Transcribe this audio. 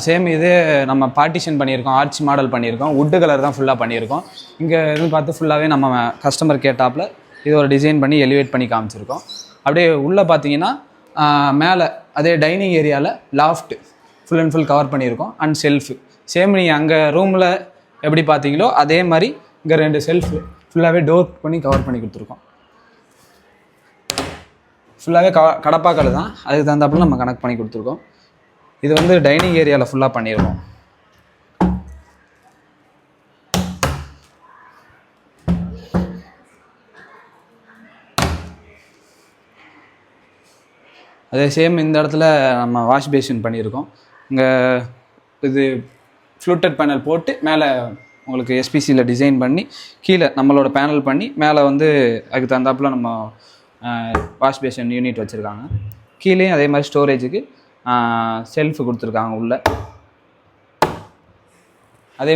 Same இது நம்ம partition பண்ணியிருக்கோம், ஆர்ச் மாடல் பண்ணியிருக்கோம், வுட்டு கலர் தான் ஃபுல்லாக பண்ணியிருக்கோம். இங்கே இருந்து பார்த்து ஃபுல்லாகவே நம்ம கஸ்டமர் கேட்டாப்பில் இது ஒரு டிசைன் பண்ணி எலிவேட் பண்ணி காமிச்சிருக்கோம். அப்படியே உள்ளே பார்த்தீங்கன்னா மேலே அதே டைனிங் ஏரியாவில் loft full and full cover பண்ணியிருக்கோம். அண்ட் செல்ஃபு சேம் நீங்கள் அங்கே ரூமில் எப்படி பார்த்தீங்களோ அதே மாதிரி இங்கே 2 செல்ஃபு ஃபுல்லாகவே டோர் பண்ணி கவர் பண்ணி கொடுத்துருக்கோம். ஃபுல்லாகவே கடப்பாக்கல் தான், அதுக்கு தகுந்தாப்புல நம்ம கனெக்ட் பண்ணி கொடுத்துருக்கோம். இது வந்து டைனிங் ஏரியாவில் ஃபுல்லாக பண்ணியிருக்கோம். அதே சேம் இந்த இடத்துல நம்ம வாஷ் பேசின் பண்ணியிருக்கோம். இங்கே இது ஃப்ளூட்டட் பேனல் போட்டு மேலே உங்களுக்கு எஸ்பிசியில் டிசைன் பண்ணி கீழே நம்மளோட பேனல் பண்ணி மேலே வந்து அதுக்கு தகுந்தாப்புல நம்ம வாஷ் பேஷன் யூனிட் வச்சுருக்காங்க. கீழேயும் அதே மாதிரி ஸ்டோரேஜுக்கு செல்ஃபு கொடுத்துருக்காங்க உள்ளே.